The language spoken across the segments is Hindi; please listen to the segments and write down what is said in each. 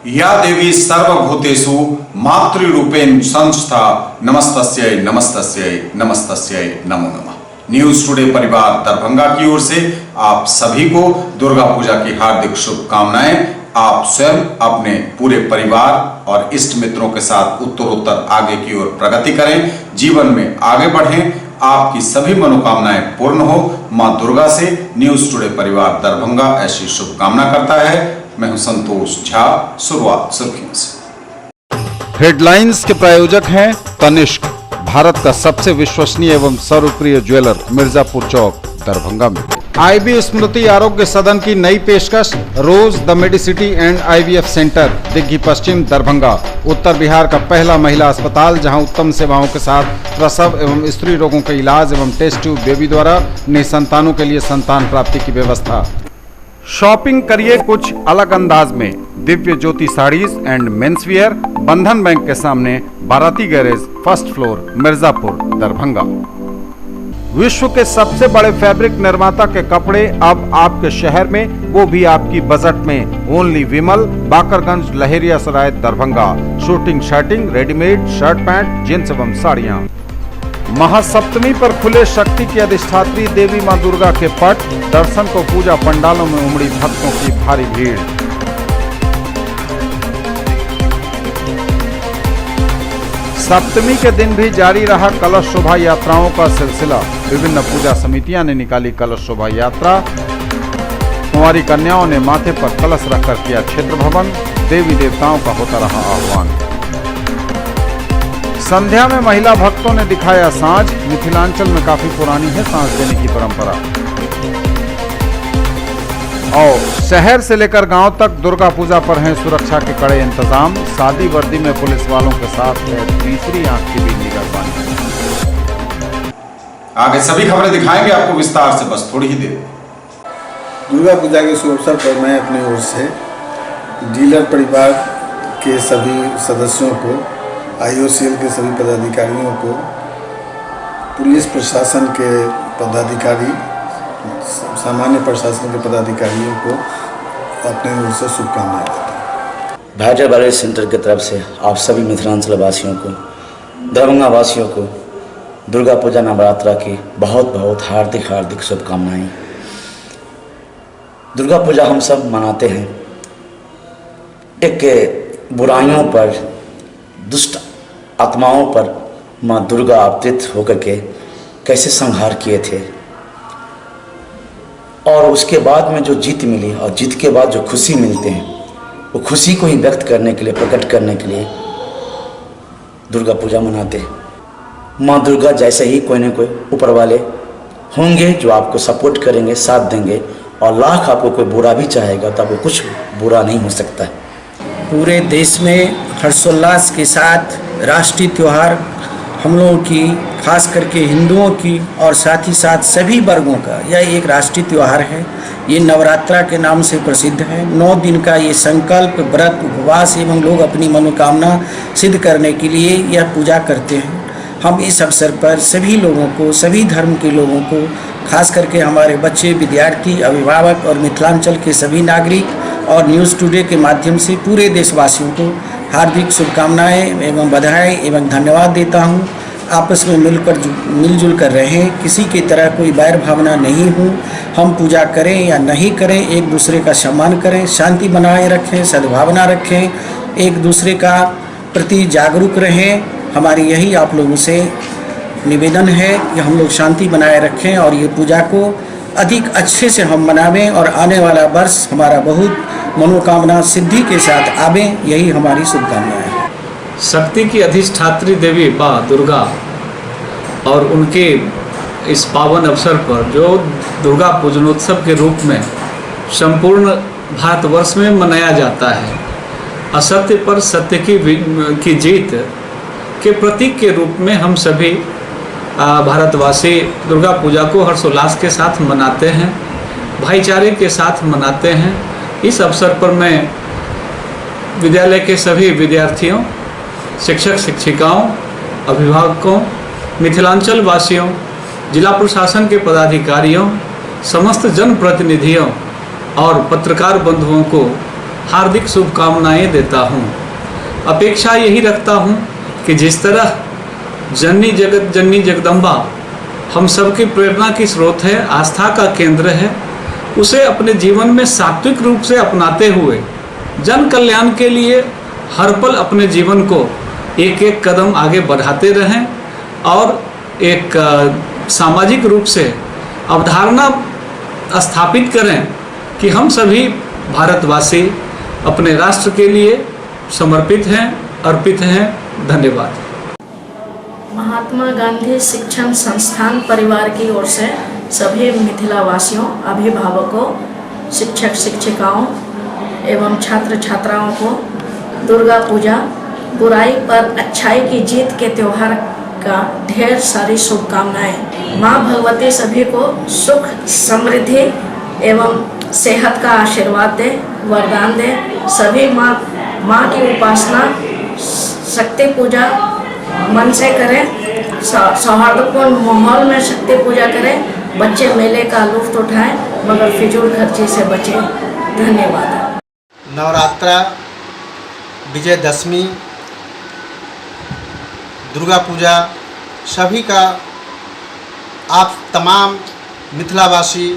या देवी सर्वभूतेषु मातृरूपेण संस्था नमस्तस्यै नमस्तस्यै नमस्तस्यै नमो नमः। न्यूज टुडे परिवार दरभंगा की ओर से आप सभी को दुर्गा पूजा की हार्दिक शुभकामनाएं। आप स्वयं अपने पूरे परिवार और इष्ट मित्रों के साथ उत्तरोत्तर आगे की ओर प्रगति करें, जीवन में आगे बढ़ें, आपकी सभी मनोकामनाएं पूर्ण हो। मां दुर्गा से न्यूज टुडे परिवार दरभंगा ऐसी शुभकामना करता है। मैं हूं संतोष झा। शुरुआत सुर्खियों से। हेडलाइंस के प्रायोजक हैं तनिष्क, भारत का सबसे विश्वसनीय एवं सर्वप्रिय ज्वेलर, मिर्जापुर चौक दरभंगा में। आईबी स्मृति आरोग्य सदन की नई पेशकश, Rose the Medicity and IVF centre, Digghi Pashchim Darbhanga. उत्तर बिहार का पहला महिला अस्पताल जहां उत्तम सेवाओं के साथ प्रसव एवं स्त्री रोगों के इलाज एवं टेस्ट ट्यूब बेबी द्वारा निसंतानों के लिए संतान प्राप्ति की व्यवस्था। शॉपिंग करिए कुछ अलग अंदाज में, दिव्य ज्योति साड़ीज एंड मेंसवियर, बंधन बैंक के सामने, बाराती garage, first floor, Mirzapur Darbhanga. विश्व के सबसे बड़े फैब्रिक निर्माता के कपड़े अब आपके शहर में, वो भी आपकी बजट में। Only Vimal, Bakarganj, Laheriasarai Darbhanga. Shooting shirting, readymade shirt pant, jeans एवं साड़ियाँ। महासप्तमी पर खुले शक्ति की अधिष्ठात्री देवी मां दुर्गा के पट, दर्शन को पूजा पंडालों में उमड़ी भक्तों की भारी भीड़। सप्तमी के दिन भी जारी रहा कलश शोभा यात्राओं का सिलसिला। विभिन्न पूजा समितियां ने निकाली कलश शोभा यात्रा। कुंवारी कन्याओं ने माथे पर कलश रखकर किया क्षेत्र भवन। देवी देवताओं का होता रहा आह्वान। संध्या में महिला भक्तों ने दिखाया साँझ। मिथिलांचल में काफी पुरानी है साँझ देने की परंपरा। और शहर से लेकर गांव तक दुर्गा पूजा पर हैं सुरक्षा के कड़े इंतजाम। सादी वर्दी में पुलिस वालों के साथ है तीसरी आंख की भी निगरानी। आगे सभी खबरें दिखाएंगे आपको विस्तार से, बस थोड़ी ही देर। दुर्गा पूजा के शुभ अवसर पर मैं अपनी ओर से डीलर परिवार के सभी सदस्यों को, आईओसीएल के सभी पदाधिकारियों को, पुलिस प्रशासन के पदाधिकारी, सामान्य प्रशासन के पदाधिकारियों को अपने ओर से शुभकामनाएं देता हूँ। भाईचारा बैलेंस सेंटर की तरफ से आप सभी मिथिलांचल वासियों को, दरभंगा वासियों को दुर्गा पूजा नवरात्रा की बहुत बहुत हार्दिक हार्दिक शुभकामनाएं। दुर्गा पूजा हम सब मनाते हैं, एक बुराइयों पर, दुष्ट आत्माओं पर माँ दुर्गा अवतरित होकर के कैसे संहार किए थे, और उसके बाद में जो जीत मिली और जीत के बाद जो खुशी मिलते हैं, वो खुशी को ही व्यक्त करने के लिए, प्रकट करने के लिए दुर्गा पूजा मनाते हैं। माँ दुर्गा जैसे ही कोई ना कोई ऊपर वाले होंगे जो आपको सपोर्ट करेंगे, साथ देंगे, और लाख आपको कोई बुरा भी चाहेगा तो आपको कुछ बुरा नहीं हो सकता है। पूरे देश में हर्षोल्लास के साथ राष्ट्रीय त्यौहार हम लोगों की, खास करके हिंदुओं की और साथ ही साथ सभी वर्गों का यह एक राष्ट्रीय त्यौहार है। ये नवरात्रा के नाम से प्रसिद्ध है। 9 दिन का ये संकल्प, व्रत, उपवास एवं लोग अपनी मनोकामना सिद्ध करने के लिए यह पूजा करते हैं। हम इस अवसर पर सभी लोगों को, सभी धर्म के लोगों को, खास करके हमारे बच्चे, विद्यार्थी, अभिभावक और मिथिलांचल के सभी नागरिक और न्यूज़ टुडे के माध्यम से पूरे देशवासियों को हार्दिक शुभकामनाएं एवं बधाई एवं धन्यवाद देता हूं। आपस में मिलजुल कर रहें, किसी की तरह कोई बैर भावना नहीं हो। हम पूजा करें या नहीं करें, एक दूसरे का सम्मान करें, शांति बनाए रखें, सद्भावना रखें, एक दूसरे का प्रति जागरूक रहें। हमारी यही आप लोगों से निवेदन है कि हम लोग शांति बनाए रखें और ये पूजा को अधिक अच्छे से हम मनावें और आने वाला वर्ष हमारा बहुत मनोकामना सिद्धि के साथ आवे, यही हमारी शुभकामनाएं हैं। शक्ति की अधिष्ठात्री देवी माँ दुर्गा और उनके इस पावन अवसर पर जो दुर्गा पूजनोत्सव के रूप में संपूर्ण भारतवर्ष में मनाया जाता है, असत्य पर सत्य की जीत के प्रतीक के रूप में हम सभी भारतवासी दुर्गा पूजा को हर्षोल्लास के साथ मनाते हैं, भाईचारे के साथ मनाते हैं। इस अवसर पर मैं विद्यालय के सभी विद्यार्थियों, शिक्षक शिक्षिकाओं, अभिभावकों, मिथिलांचल वासियों, जिला प्रशासन के पदाधिकारियों, समस्त जनप्रतिनिधियों और पत्रकार बंधुओं को हार्दिक शुभकामनाएं देता हूं। अपेक्षा यही रखता हूं कि जिस तरह जननी जगत जननी जगदम्बा हम सबकी प्रेरणा की स्रोत है, आस्था का केंद्र है, उसे अपने जीवन में सात्विक रूप से अपनाते हुए जन कल्याण के लिए हर पल अपने जीवन को एक एक कदम आगे बढ़ाते रहें और एक सामाजिक रूप से अवधारणा स्थापित करें कि हम सभी भारतवासी अपने राष्ट्र के लिए समर्पित हैं, अर्पित हैं। धन्यवाद। महात्मा गांधी शिक्षण संस्थान परिवार की ओर से सभी मिथिलावासियों, अभिभावकों, शिक्षक शिक्षिकाओं एवं छात्र छात्राओं को दुर्गा पूजा बुराई पर अच्छाई की जीत के त्यौहार का ढेर सारी शुभकामनाएं। माँ भगवती सभी को सुख, समृद्धि एवं सेहत का आशीर्वाद दे, वरदान दे। सभी माँ की उपासना, शक्ति पूजा मन से करें, सौहार्दपूर्ण माहौल में शक्ति पूजा करें। बच्चे मेले का लुत्फ उठाएं मगर फिजूल खर्ची से बचें। धन्यवाद। नवरात्रा, विजयदशमी, दुर्गा पूजा सभी का आप तमाम मिथिलावासी,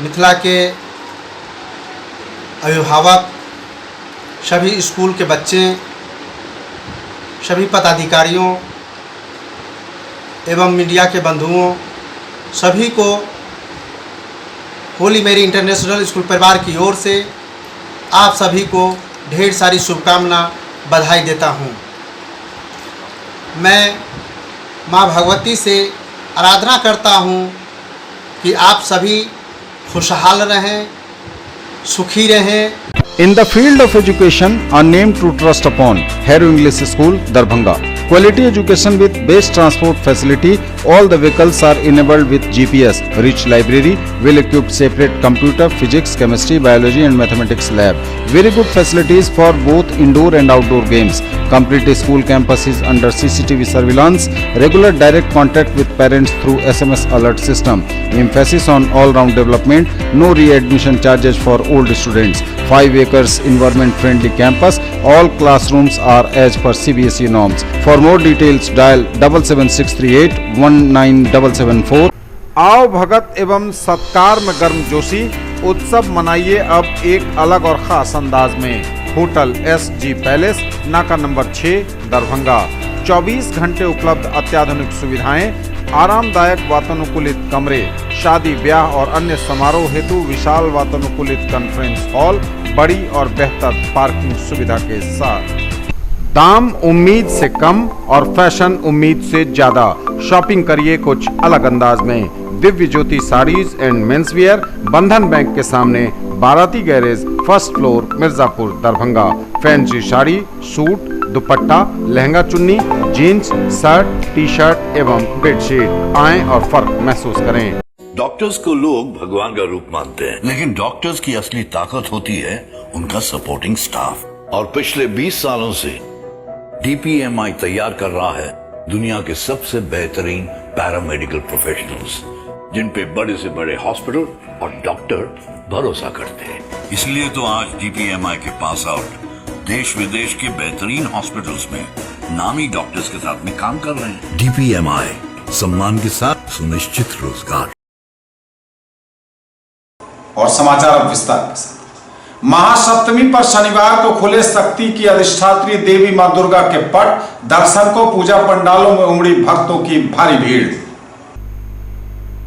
मिथिला के अभिभावक, सभी स्कूल के बच्चे, सभी पदाधिकारियों एवं मीडिया के बंधुओं सभी को होली मेरी इंटरनेशनल स्कूल परिवार की ओर से आप सभी को ढेर सारी शुभकामना, बधाई देता हूँ। मैं माँ भगवती से आराधना करता हूँ कि आप सभी खुशहाल रहें, सुखी रहें। In the field of education, a name to trust upon, Hero English School, Darbhanga. Quality education with best transport facility. All the vehicles are enabled with GPS. Rich library, well-equipped separate computer, physics, chemistry, biology and mathematics lab. Very good facilities for both indoor and outdoor games. Complete school campus is under CCTV surveillance. Regular direct contact with parents through SMS alert system. Emphasis on all-round development. No readmission charges for old students. 5 acres environment-friendly campus. All classrooms are as per CBSE norms. For more details, dial 77638 19774. आओ भगत एवं सत्कार में गर्मजोशी, उत्सव मनाइए अब एक अलग और खास अंदाज में। होटल SG पैलेस, नाका नंबर 6, दरभंगा। 24 घंटे उपलब्ध अत्याधुनिक सुविधाएं, आरामदायक वातानुकूलित कमरे, शादी ब्याह और अन्य समारोह हेतु विशाल वातानुकूलित कॉन्फ्रेंस हॉल, बड़ी और बेहतर पार्किंग सुविधा के साथ। दाम उम्मीद से कम और फैशन उम्मीद से ज्यादा। शॉपिंग करिए कुछ अलग अंदाज में। दिव्य ज्योति साड़ीज एंड मेंसवियर, बंधन बैंक के सामने, बाराती garage, first floor, Mirzapur, Darbhanga. Fancy sari, suit, दुपट्टा, लहंगा चुन्नी, जीन्स, शर्ट, टी शर्ट एवं बेडशीट। आएं और फर्क महसूस करें। डॉक्टर्स को लोग भगवान का रूप मानते हैं, लेकिन डॉक्टर्स की असली ताकत होती है उनका सपोर्टिंग स्टाफ। और पिछले 20 सालों से DPMI तैयार कर रहा है दुनिया के सबसे बेहतरीन पैरामेडिकल प्रोफेशनल्स, जिन पे बड़े से बड़े हॉस्पिटल और डॉक्टर भरोसा करते हैं। इसलिए तो आज DPMI के पास आउट देश विदेश के बेहतरीन हॉस्पिटल्स में नामी डॉक्टर्स के साथ में काम कर रहे हैं। DPMI, सम्मान के साथ सुनिश्चित रोजगार। और समाचार अब विस्तार के साथ। महासप्तमी पर शनिवार को खुले शक्ति की अधिष्ठात्री देवी मां दुर्गा के पट, दर्शन को पूजा पंडालों में उमड़ी भक्तों की भारी भीड़।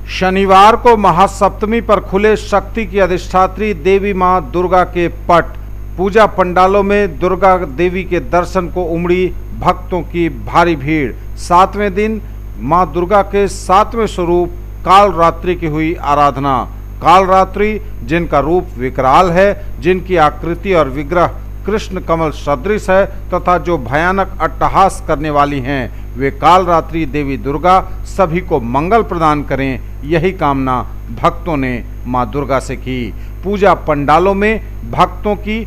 शनिवार को महासप्तमी पर खुले शक्ति की अधिष्ठात्री देवी मां दुर्गा के पट, पूजा पंडालों में दुर्गा देवी के दर्शन को उमड़ी भक्तों की भारी भीड़। 7वें दिन मां दुर्गा के 7वें स्वरूप कालरात्रि की हुई आराधना। कालरात्रि जिनका रूप विकराल है, जिनकी आकृति और विग्रह कृष्ण कमल सदृश है तथा जो भयानक अट्टहास करने वाली हैं, वे कालरात्रि देवी दुर्गा सभी को मंगल प्रदान करें, यही कामना भक्तों ने मां दुर्गा से की। पूजा पंडालों में भक्तों की,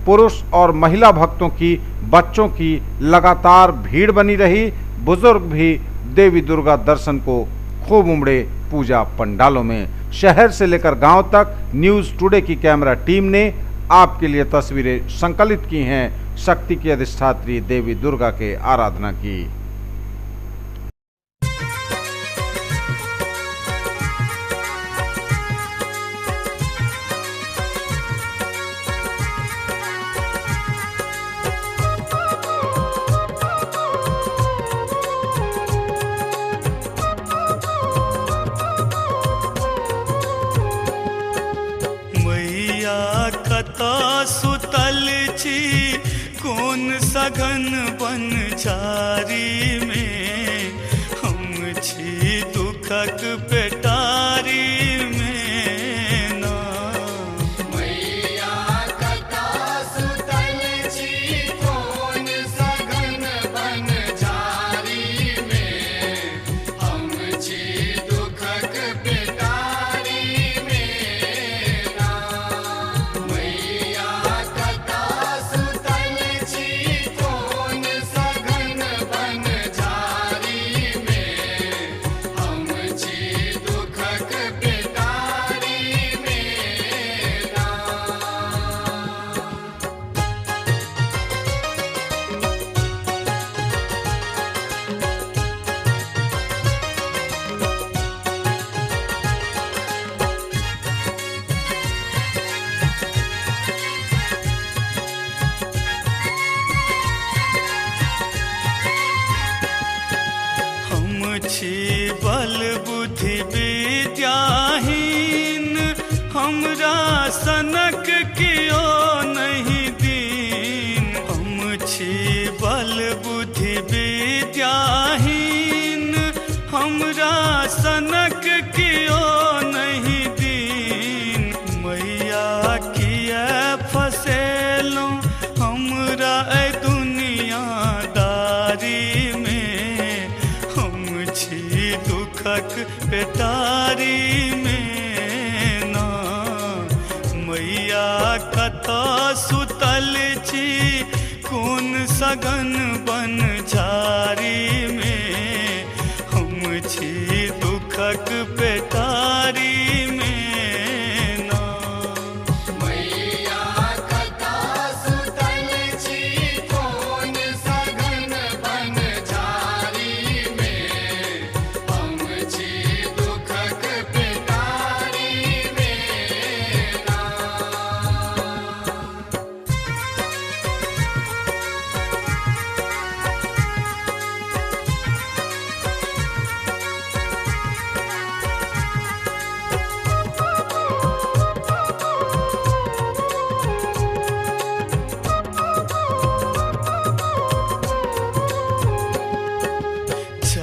पुरुष और महिला भक्तों की, बच्चों की लगातार भीड़ बनी रही। बुजुर्ग भी देवी दुर्गा दर्शन को खूब उमड़े पूजा पंडालों में। शहर से लेकर गांव तक न्यूज टुडे की कैमरा टीम ने आपके लिए तस्वीरें संकलित की हैं शक्ति की अधिष्ठात्री देवी दुर्गा के आराधना की। सुतल छी कौन सघन बन झारी में, हम छी दुखक पेटारी में ना। मैया कथा सुतल छी कौन सघन बन झारी में, हम छी दुखक पेटारी में ना। छी बल बुद्धि विद्याहीन, हमरा सनक कियो नहीं दीन। हम छी बल बुद्धि विद्याहीन, हमरा सनक कियो नहीं दीन। मैया किया फसेलूं हमरा ऐ दुनियादारी में, दुखक पेटारी में ना। मैया कथा सुतल छी कौन सघन बन झारी में, हम छी दुखक पेटारी में ना। मैया कथा सुतल छी कौन सघन बन झारी में, हम छी दुखक पेटारी में ना।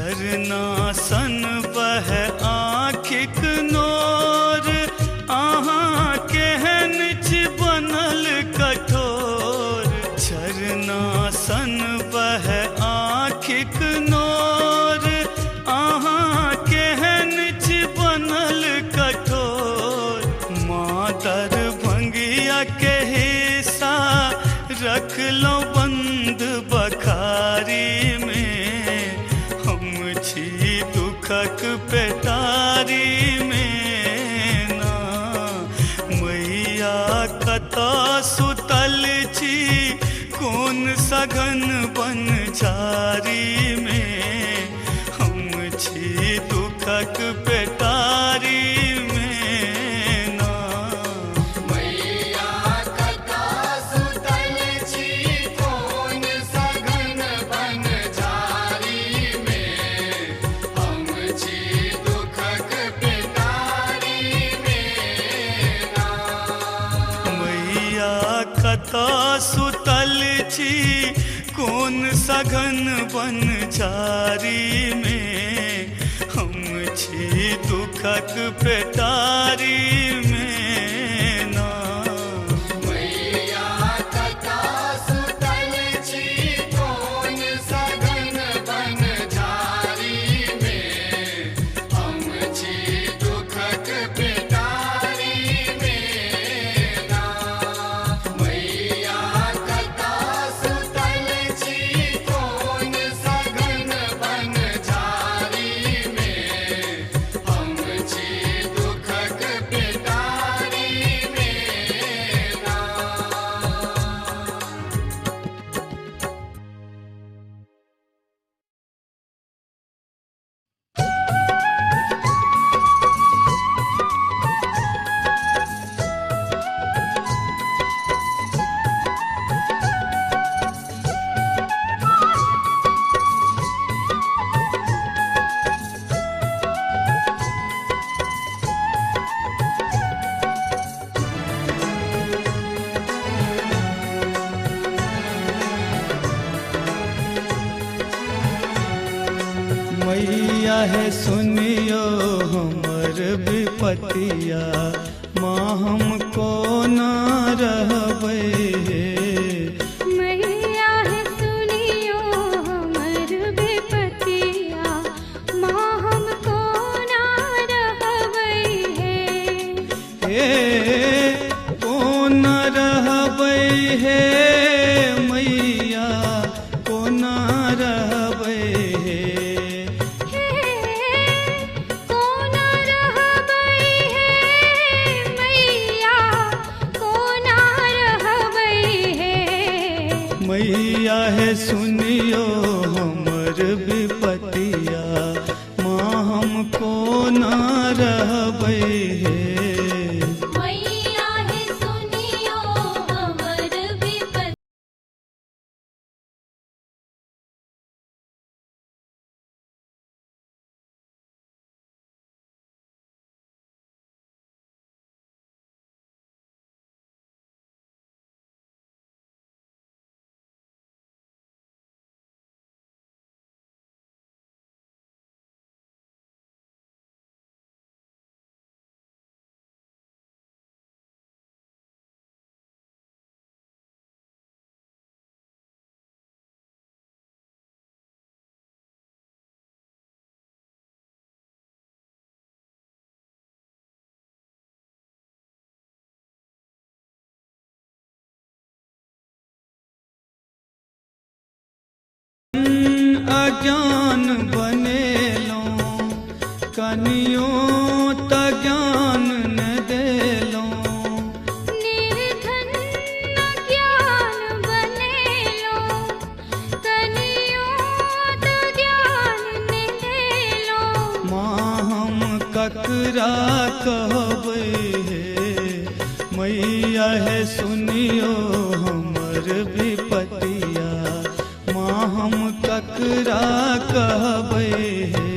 झरनासन बह आँखिक नोर, अहाँ केहन छी बनल कठोर। झरनासन बह आँखिक नोर, अहाँ केहन छी बनल कठोर। माँ दरभंगिया के हिस्सा रखलौं बंद बखारी में, छी दुखक पेटारी में ना। मैया कथा सुतल छी कौन सघन बन झारी में, हम छी दुखक पेटारी में ना। मैया कथा सुतल छी कौन सघन बन झारी में, हम छी दुखक पेटारी में ना। मैया कथा सुतल छी कौन सघन बन झारी में, हम छी दुखक पेटारी में ना। मैया कथा सुतल छी कौन सघन बन झारी में, हम छी दुखक पेटारी में ना। मैया कथा सुतल छी कौन सघन बन झारी में, हम छी दुखक सुनियो हमर विपतिया, माँ हमको न रहबै हे। मैया है सुनियो हमर विपतिया, माँ हमको ना रहबै हे। हे कौन रहबै हे मैया, कौन रहबै हे। हे कोना रहबै हे मैया, कोना रहबै हे। मैया है सुनियो हमर विपतिया, माँ हमको न रहबै हे। मैया है सुनियो हमर विपतिया। अज्ञान बनेलों कनियो त ज्ञान न देलों। निर्धन ज्ञान बनेलो, कनियो त ज्ञान ने देलो। माँ हम ककरा कहबै हे, मैया है सुनियो हमर विपतिया, माँ हम ककरा कहबै हे।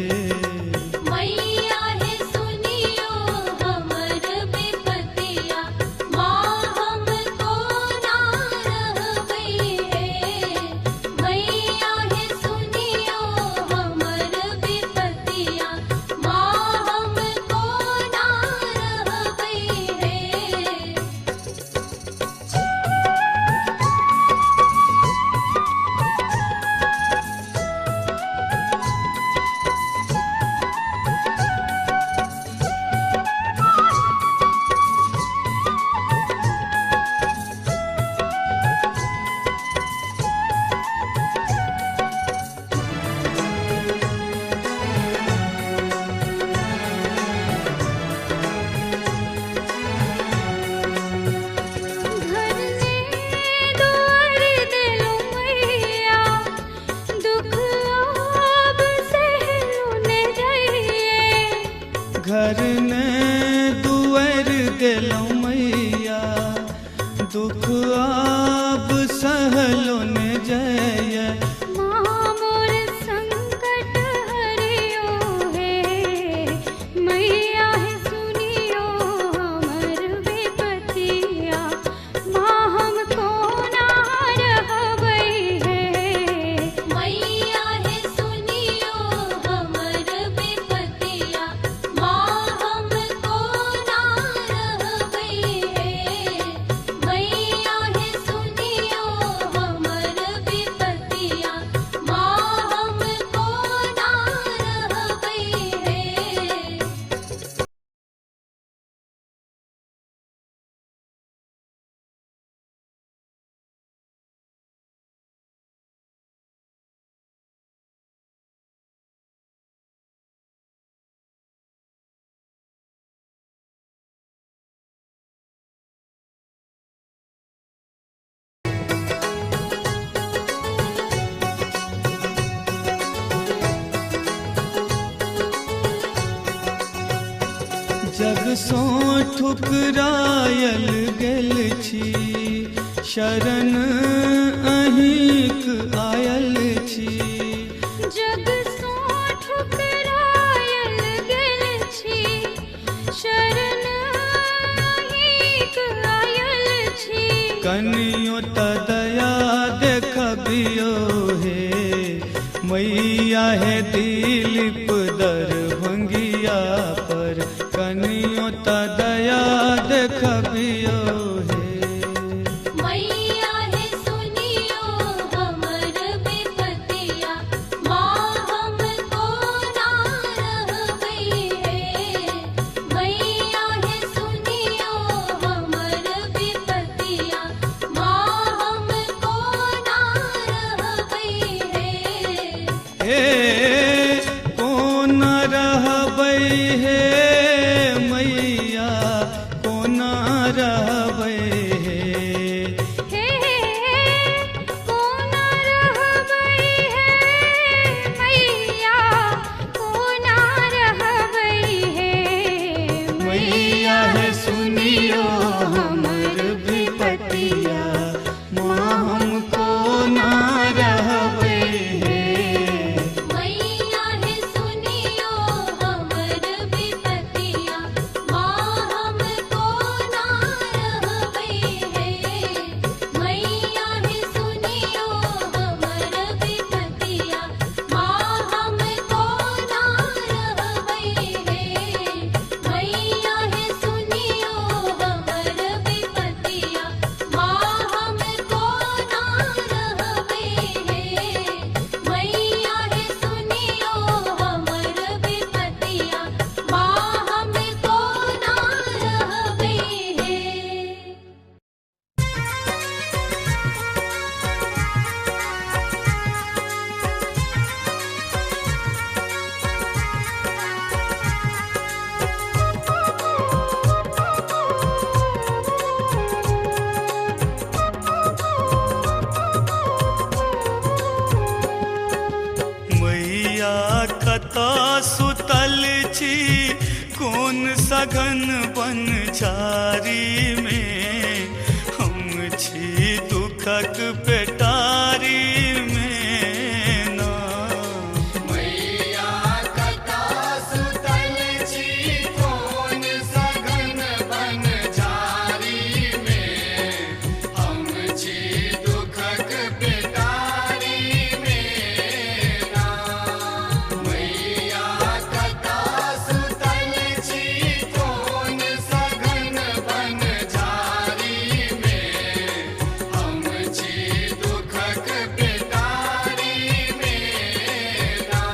मैया है सुनियो हमर विपतिया, माँ हमको ना रहबै हे। मैया है सुनियो हमर विपतिया, माँ हमको ना रहबै हे। घर ने द्वार देलो मैया, दुख अब सहलो ने जाइए। घर ने दुआर देलौं मैया, दुख आब सहलो ने जय। माँ मोर संकट हरियो हे, मैया है सुनियो हमर विपतिया, माँ हमको ना रहबै हे। मैया है सुनियो हमर विपतिया, माँ हमको ना रहबै हे। मैया है सुनियो हमर विपतिया, माँ हमको ना रहबै हे। जग सो ठुकरायल गेल छी, शरण अहींक आयल छी। जग सो ठुकरायल गेल छी, शरण अहींक आयल छी। कनियो त दया देखबियो हे, मैया है दिलीप दरभंगा। कनियो त दया देखबियो हे। मैया है सुनियो हमर विपतिया, माँ हमको ना रहबै है। मैया है सुनियो हमर विपतिया, माँ हमको ना रहबै है। हे कौन रहबै हे मैया कौन रहबै हे। कौन रहबै है मैया कौन रहबै है। मैया है सुनियो हमर विपतिया, माँ हमको ना रहबै हे। मैया है सुनियो हमर विपतिया, माँ हमको ना रहबै है। मैया है सुनियो हमर विपतिया, माँ हमको ना रहबै है। मैया है सुनियो हमर विपतिया, माँ हमको ना रहबै है। मैया है सुनियो हमर विपतिया, माँ हमको ना रहबै है। मैया कता सुतल छी कोन सघन बन झारी में। हम छी दुखक पेटारी में ना। मैया कता सुतल छी कोन सघन बन झारी में। हम छी दुखक पेटारी में ना। मैया कता सुतल छी कोन सघन बन झारी में। हम छी दुखक पेटारी में ना।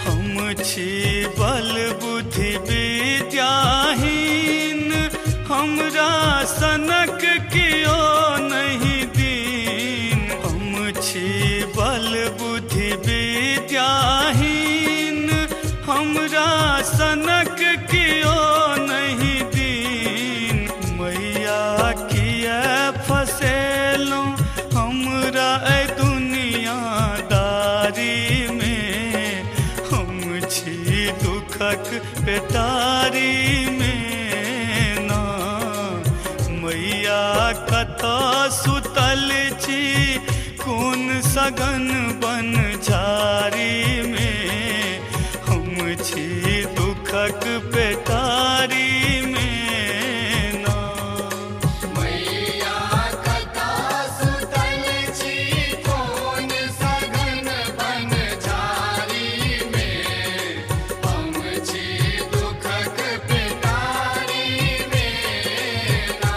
हम छी बल बुद्धि विद्याहीन, हमरा सनक कियो नहीं दीन। हम छी बल बुद्धि विद्याहीन, हमरा सनक कियो नहीं दीन। मैया किया फसेलौं हमरा ए दुनियादारी में। हम छी दुखक पेटारी में ना। मैया कता सुतल छी कोन सघन बन झारी में। हम छी दुखक पेटारी में ना। मैया कता सुतल छी कोन सघन बन झारी में। हम छी दुखक पेटारी में ना।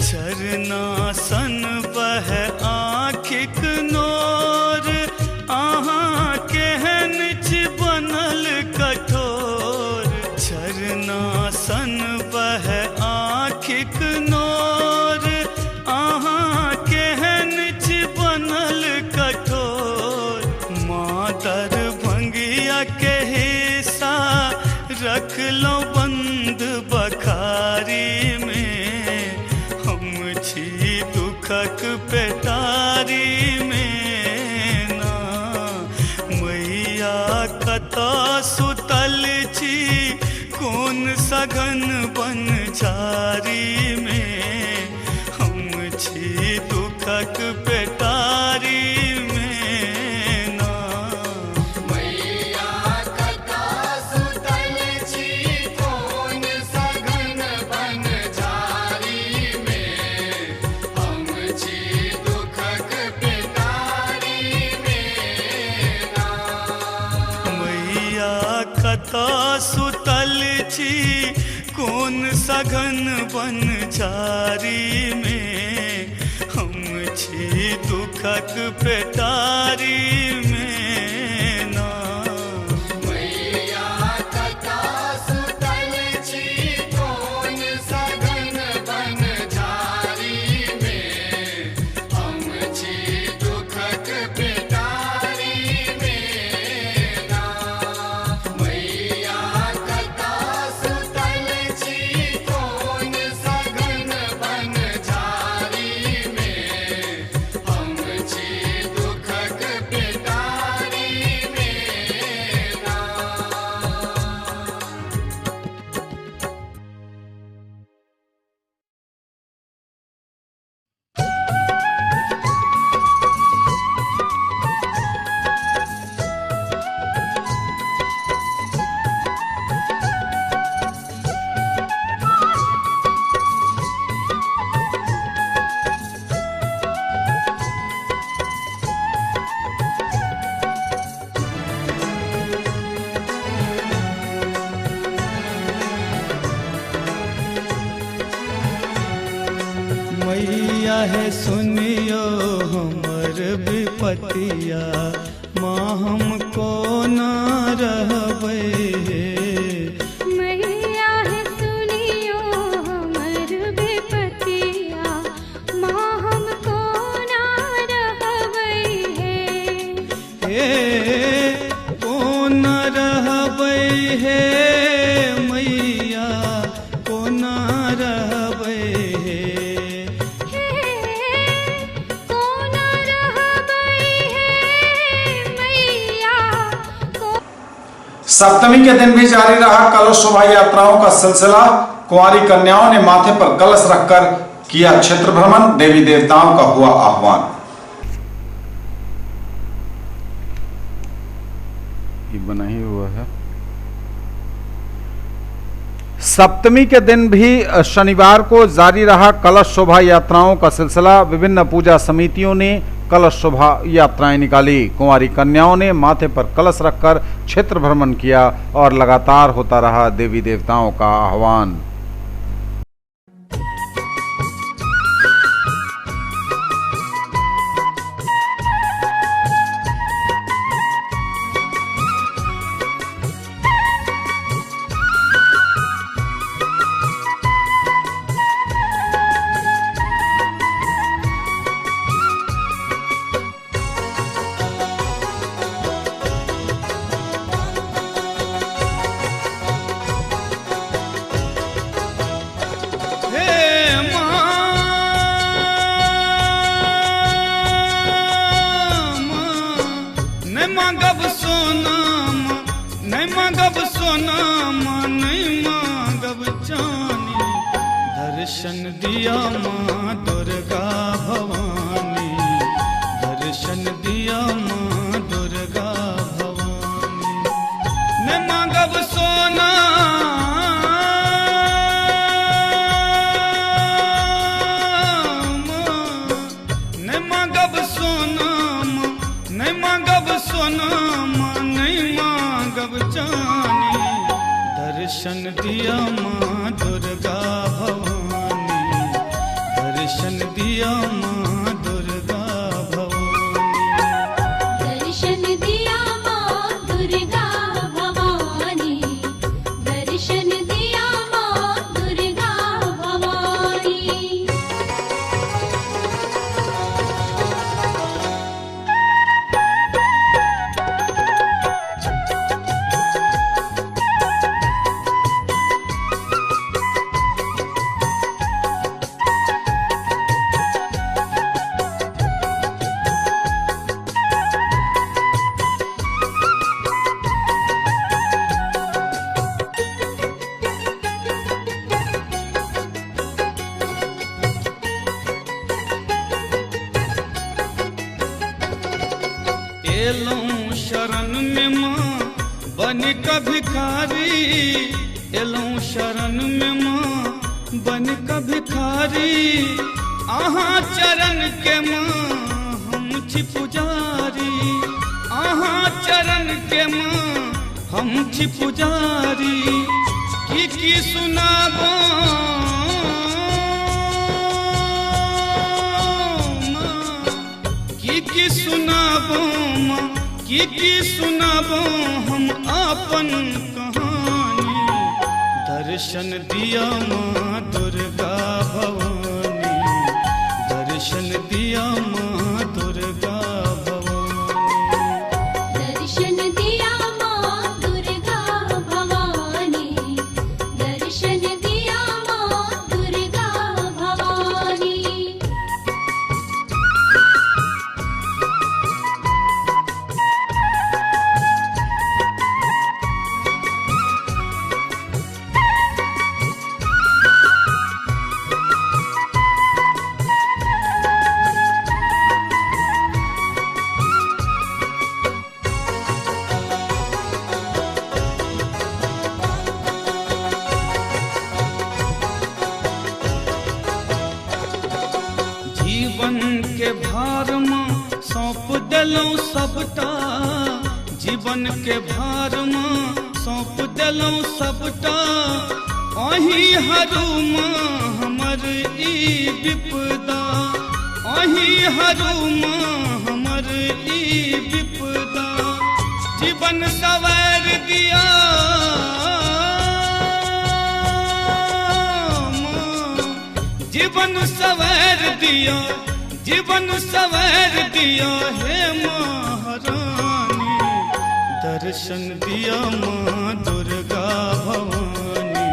झरना सन बह आँखिक नोर, अहाँ केहन छी बनल कठोर। झरना सन बह आँखिक नोर, अहाँ केहन छी बनल कठोर। माँ दरभंगिया के हिस्सा रखलौं बंद सघन बनझारी में, हम छी दुखक पेटारी में ना। मैया कथा सुतल छी कोन सघन बनझारी में, हम छी दुखक पेटारी में ना। मैया कथा सुतल छी कोन सघन बनझारी में, हम छी दुखक पेटारी में ना। मैया कथा सुतल छी कोन सघन बनझारी में, हम छी दुखक पेटारी में ना। मैया कथा सुतल छी कोन सघन बनझारी में, हम छी दुखक पेटारी में ना। मैया है सुनियो हमर विपतिया, माँ हमको ना रहबै हे। मैया है सुनियो हमर विपतिया, माँ हमको ना रहबै है। हे कोन रहबै हे मैया, कोन रहबै हे। कौन रहबै है मैया को। सप्तमी के दिन भी जारी रहा कलश शोभा यात्राओं का सिलसिला। कुंवारी कन्याओं ने माथे पर कलश रखकर किया क्षेत्र भ्रमण, देवी देवताओं का हुआ आह्वान। ये बना ही हुआ है। सप्तमी के दिन भी शनिवार को जारी रहा कलश शोभा यात्राओं का सिलसिला। विभिन्न पूजा समितियों ने कलश शोभा यात्राएं निकाली। कुंवारी कन्याओं ने माथे पर कलश रखकर क्षेत्र भ्रमण किया और लगातार होता रहा देवी देवताओं का आह्वान। मांगब सोनाम, नहीं मांगब सोनाम, नहीं मांगब चानी। दर्शन दिया माँ दुर्गा भवानी, दर्शन दिया माँ दुर्गा भवानी। नहीं मांगब सोना नहीं मांगब सोनाम, नहीं मांगब सोनाम, नहीं मांगब चानी। दर्शन दिया माँ दुर्गा भवानी, दर्शन दिया माँ दुर्गा भवानी। दर्शन दिया माँ दुर्गा भवानी, दर्शन दिया माँ दुर्गा भवानी। एलूं शरण में माँ बन का भिखारी, एलूं शरण में माँ बन का भिखारी। आहाँ चरण के माँ हम छी पुजारी, आहाँ चरण के माँ हम छी पुजारी। की सुनाबो की सुनाबो माँ, की सुनाबो हम अपन कहानी। दर्शन दिया माँ दुर्गा भवानी, दर्शन दिया माँ दुर्गा भवानी। दर्शन दिया माँ दुर्गा भवानी, दर्शन दिया माँ दुर्गा भवानी। जीवन के भार माँ सौंप देलौं सबटा, जीवन के भार माँ सौंप देलौं सबटा। अहीं हरू माँ हमर ई विपदा, अहीं हरू माँ हमर ई विपदा। जीवन सवार दिया जीवन सवार दिया, जीवन सवार दिया हे महारानी। दर्शन दिया माँ दुर्गा भवानी,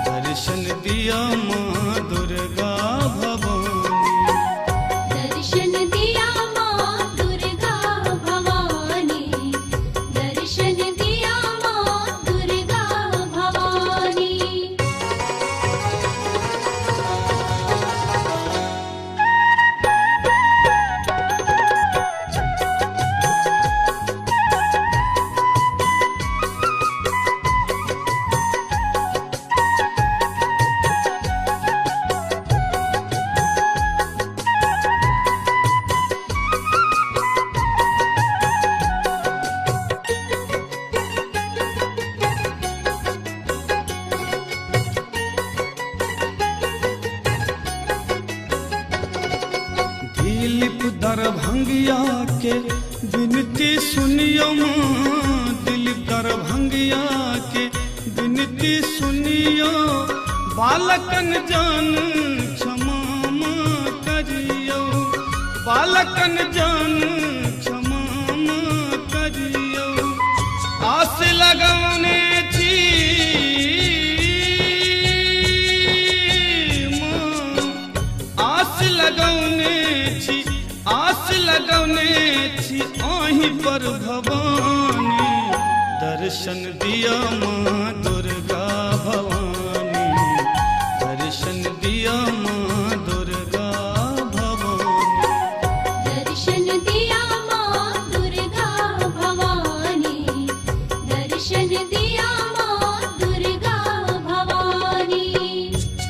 दर्शन दिया माँ दुर्गा भवानी। दर्शन दिया माँ दुर्गा भवानी, दर्शन दिया माँ दुर्गा भवानी। दिलीप दरभंगिया के विनती सुनियो माँ, दिलीप दरभंगिया के विनती सुनियो। बालकन जान क्षमा माँ करियो, बालकन जान क्षमा माँ करियो। आस लगौने छी माँ, आस लगौने छी, आस लगौने छी आहीं पर भवानी। दर्शन दिया माँ दुर्गा भवानी, दर्शन दिया माँ दुर्गा भवानी। दर्शन दिया माँ दुर्गा भवानी, दर्शन दिया माँ दुर्गा भवानी।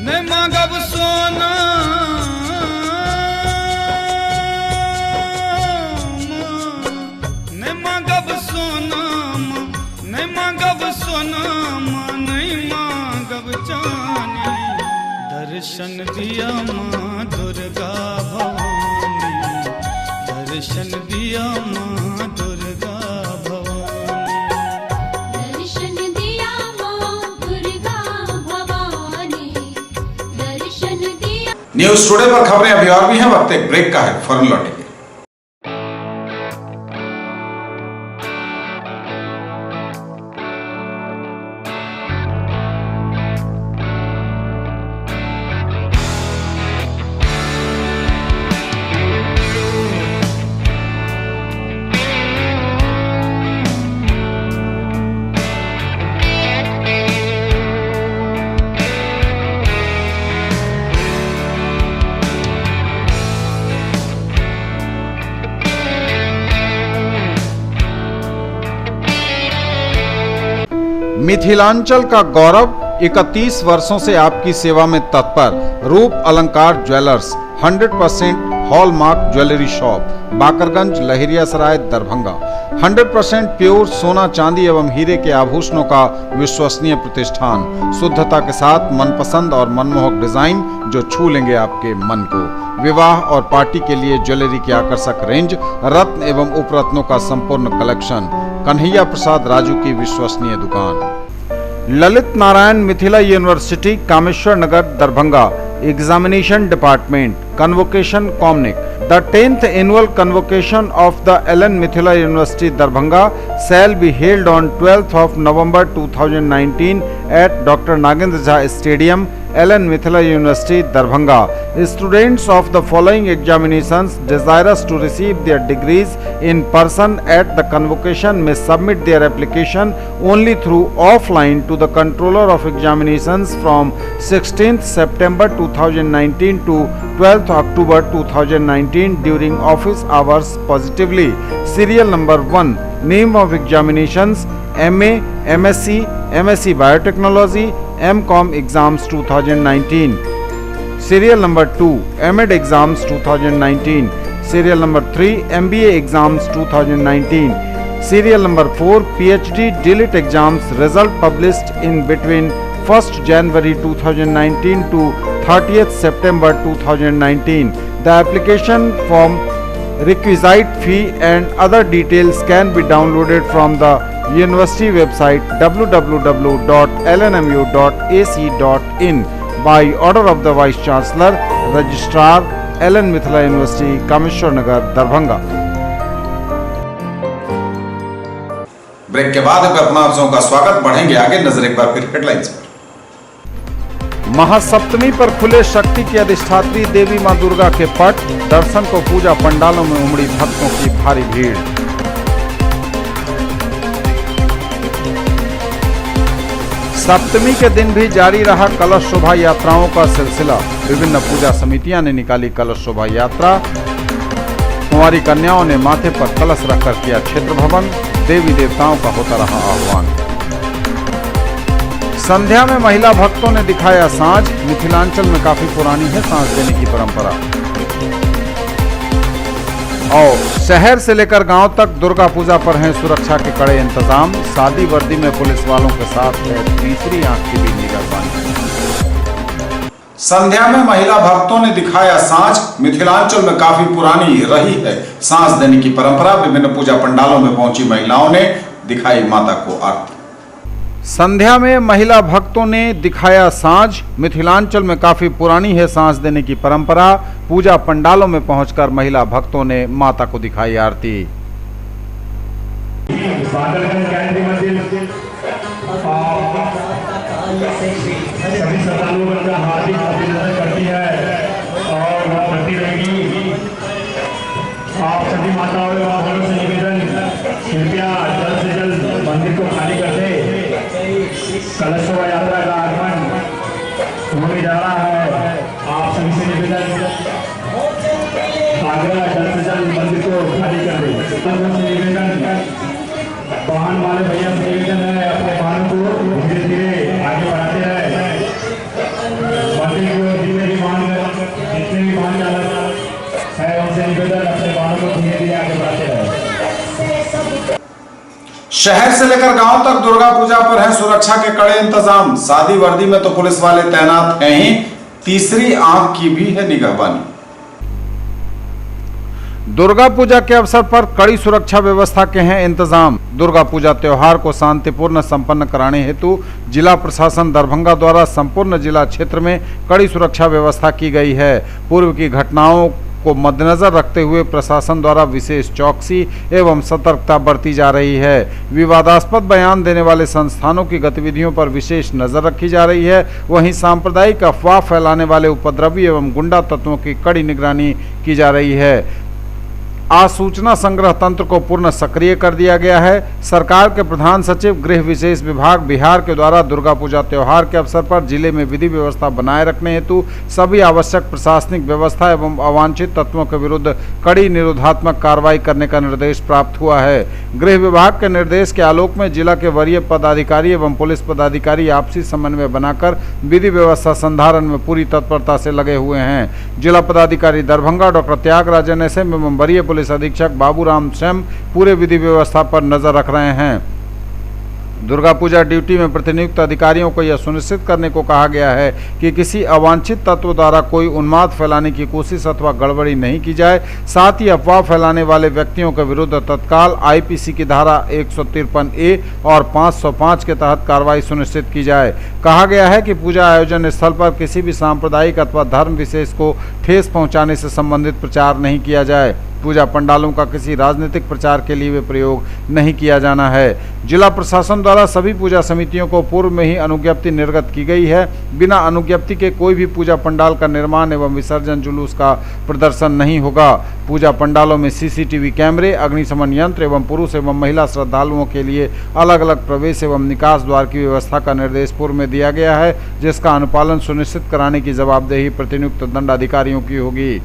मैं मांगब सोना मैं मांगब सोना माँ, नहीं मांगब सोना माँ, नहीं मांगब चानी। दर्शन दिया माँ दुर्गा भवानी, दर्शन दिया माँ दुर्गा भवानी। दर्शन दिया माँ दुर्गा भवानी, दर्शन दिया। न्यूज टुडे पर खबरें अभी और भी हैं, वक्त एक ब्रेक का है, फौरन लौटेंगे। मिथिलांचल का गौरव 31 वर्षों से आपकी सेवा में तत्पर रूप अलंकार jewellers 100% hallmark jewellery shop, Bakarganj, Laheriasarai, Darbhanga. 100% pure सोना, चांदी एवं हीरे के आभूषणों का विश्वसनीय प्रतिष्ठान, शुद्धता के साथ मनपसंद और मनमोहक डिजाइन जो छू लेंगे आपके मन को। विवाह और पार्टी के लिए ज्वेलरी की आकर्षक रेंज, रत्न एवं उपरत्नों का संपूर्ण कलेक्शन। कन्हैया प्रसाद राजू की विश्वसनीय दुकान। Lalit Narayan Mithila university, Kameshwar Nagar, Darbhanga. Examination Department, Convocation Comnic. The 10th annual convocation of the Ellen Mithila University, Darbhanga shall be held on 12th of November 2019 at Dr. Nagendra Jha Stadium, Ellen Mithila University, Darbhanga. Students of the following examinations desirous to receive their degrees in person at the convocation may submit their application only through offline to the Controller of Examinations from 16th September 2019 to 12th October 2019 during office hours positively. Serial number 1, name of examinations MA, MSc, MSc Biotechnology, MCom exams 2019. Serial number 2, MEd exams 2019. Serial number 3, MBA exams 2019. Serial number 4, PhD DLIT exams result published in between 1st January 2019 to 30th September 2019. The application form, requisite fee and other details can be downloaded from the university website www.lnmu.ac.in by order of the Vice Chancellor, Registrar, Ellen Mithila University, Kameshwar Nagar, Darbhanga. Break के बाद अपना आप सबों का स्वागत। बढ़ेंगे आगे, नजर एक बार फिर हेडलाइंस पर। महासप्तमी पर खुले शक्ति की अधिष्ठात्री देवी मां दुर्गा के पट, दर्शन को पूजा पंडालों में उमड़ी भक्तों की भारी भीड़। सप्तमी के दिन भी जारी रहा कलश शोभा यात्राओं का सिलसिला। विभिन्न पूजा समितियां ने निकाली कलश शोभा यात्रा। कुंवारी कन्याओं ने माथे पर कलश रखकर किया क्षेत्र भवन। देवी देवताओं का होता रहा आह्वान। संध्या में महिला भक्तों ने दिखाया साँझ। मिथिलांचल में काफी पुरानी है साँझ देने की परंपरा। और शहर से लेकर गांव तक दुर्गा पूजा पर हैं सुरक्षा के कड़े इंतजाम। सादी वर्दी में पुलिस वालों के साथ है तीसरी आंख की भी निगरानी। संध्या में महिला भक्तों ने दिखाया साँझ। मिथिलांचल में काफी पुरानी रही है साँझ देने की परंपरा। विभिन्न पूजा पंडालों में पहुंची महिलाओं ने दिखाई माता को आरती। संध्या में महिला भक्तों ने दिखाया साँझ। मिथिलांचल में काफी पुरानी है साँझ देने की परंपरा। पूजा पंडालों में पहुंचकर महिला भक्तों ने माता को दिखाई आरती। सभी श्रद्धालुओं का हार्दिक अभिनंदन करती है और वह करती रहेगी। आप सभी माताओं एवं बहनों से निवेदन, कृपया जल्द से जल्द मंदिर को खाली कर दे। कलश शोभा यात्रा का आगमन होने जा रहा है। आप सभी से निवेदन, आग्रह, जल्द से जल्द मंदिर को खाली कर दे। निवेदन, वाहन वाले भैया से निवेदन है, अपने वाहन को धीरे धीरे आगे बढ़ाते हैं। मंदिर को जितने भी वाहन चालक है उनसे निवेदन, अपने वाहन को धीरे धीरे आगे बढ़ाते हैं। शहर से लेकर गांव तक दुर्गा पूजा पर है सुरक्षा के कड़े इंतजाम। सादी वर्दी में तो पुलिस वाले तैनात हैं ही, तीसरी आंख की भी है निगहबानी। दुर्गा पूजा के अवसर पर कड़ी सुरक्षा व्यवस्था के हैं इंतजाम। दुर्गा पूजा त्योहार को शांतिपूर्ण संपन्न कराने हेतु जिला प्रशासन दरभंगा द्वारा संपूर्ण जिला क्षेत्र में कड़ी सुरक्षा व्यवस्था की गई है। पूर्व की घटनाओं को मद्देनजर रखते हुए प्रशासन द्वारा विशेष चौकसी एवं सतर्कता बरती जा रही है। विवादास्पद बयान देने वाले संस्थानों की गतिविधियों पर विशेष नजर रखी जा रही है। वहीं सांप्रदायिक अफवाह फैलाने वाले उपद्रवी एवं गुंडा तत्वों की कड़ी निगरानी की जा रही है। आसूचना संग्रह तंत्र को पूर्ण सक्रिय कर दिया गया है। सरकार के प्रधान सचिव गृह विशेष विभाग बिहार के द्वारा दुर्गा पूजा त्योहार के अवसर पर जिले में विधि व्यवस्था बनाए रखने हेतु सभी आवश्यक प्रशासनिक व्यवस्था एवं अवांछित तत्वों के विरुद्ध कड़ी निरोधात्मक कार्रवाई करने का निर्देश प्राप्त हुआ है। गृह विभाग के निर्देश के आलोक में जिला के वरीय पदाधिकारी एवं पुलिस पदाधिकारी आपसी समन्वय बनाकर विधि व्यवस्था संधारण में पूरी तत्परता से लगे हुए हैं। जिला पदाधिकारी दरभंगा डॉक्टर त्यागराजन एसएम एवं वरीय पुलिस अधीक्षक बाबूराम स्वयं पूरे विधि व्यवस्था पर नजर रख रहे हैं। दुर्गा पूजा ड्यूटी में प्रतिनियुक्त अधिकारियों को यह सुनिश्चित करने को कहा गया है कि किसी अवांछित तत्व द्वारा कोई उन्माद फैलाने की कोशिश अथवा गड़बड़ी नहीं की जाए। साथ ही अफवाह फैलाने वाले व्यक्तियों के विरुद्ध तत्काल आईपीसी की धारा 153A और 505 के तहत कार्रवाई सुनिश्चित की जाए। कहा गया है कि पूजा आयोजन स्थल पर किसी भी सांप्रदायिक अथवा धर्म विशेष को ठेस पहुंचाने से संबंधित प्रचार नहीं किया जाए। पूजा पंडालों का किसी राजनीतिक प्रचार के लिए प्रयोग नहीं किया जाना है। जिला प्रशासन द्वारा सभी पूजा समितियों को पूर्व में ही अनुज्ञप्ति निर्गत की गई है। बिना अनुज्ञप्ति के कोई भी पूजा पंडाल का निर्माण एवं विसर्जन जुलूस का प्रदर्शन नहीं होगा। पूजा पंडालों में सीसीटीवी कैमरे, अग्निशमन यंत्र एवं पुरुष एवं महिला श्रद्धालुओं के लिए अलग अलग प्रवेश एवं निकास द्वार की व्यवस्था का निर्देश पूर्व में दिया गया है, जिसका अनुपालन सुनिश्चित कराने की जवाबदेही प्रतिनियुक्त दंडाधिकारियों की होगी।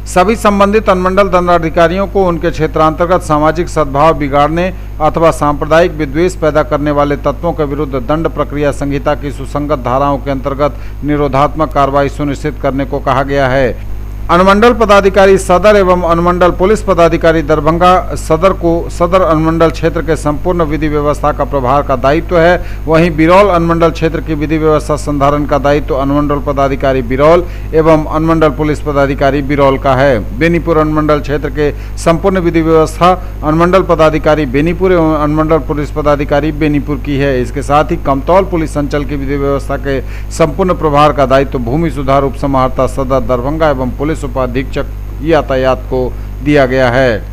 सभी संबंधित अनुमंडल दंडाधिकारियों को उनके क्षेत्रांतर्गत सामाजिक सद्भाव बिगाड़ने अथवा सांप्रदायिक विद्वेष पैदा करने वाले तत्वों के विरुद्ध दंड प्रक्रिया संहिता की सुसंगत धाराओं के अंतर्गत निरोधात्मक कार्रवाई सुनिश्चित करने को कहा गया है। अनुमंडल पदाधिकारी सदर एवं अनुमंडल पुलिस पदाधिकारी दरभंगा सदर को सदर अनुमंडल क्षेत्र के संपूर्ण विधि व्यवस्था का प्रभार का दायित्व है। वहीं बिरौल अनुमंडल क्षेत्र की विधि व्यवस्था संधारण का दायित्व अनुमंडल पदाधिकारी बिरौल एवं अनुमंडल पुलिस पदाधिकारी बिरौल का है। बेनीपुर अनुमंडल क्षेत्र के संपूर्ण विधि व्यवस्था अनुमंडल पदाधिकारी बेनीपुर एवं अनुमंडल पुलिस पदाधिकारी बेनीपुर की है। इसके साथ ही कमतौल पुलिस अंचल की विधि व्यवस्था के संपूर्ण प्रभार का दायित्व भूमि सुधार उप समाहर्ता सदर दरभंगा एवं पुलिस उपाधीक्षक यातायात को दिया गया है।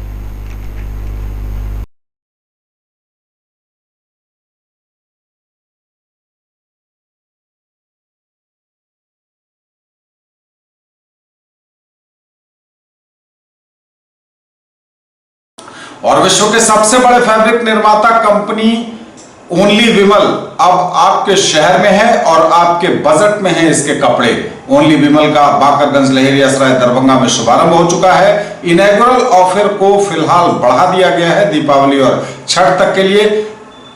और विश्व के सबसे बड़े फैब्रिक निर्माता कंपनी ओनली विमल अब आपके शहर में है और आपके बजट में है इसके कपड़े। ओनली विमल का बाकरगंज लहेरियासराय दरभंगा में शुभारंभ हो चुका है। इनॉग्रल ऑफर को फिलहाल बढ़ा दिया गया है दीपावली और छठ तक के लिए।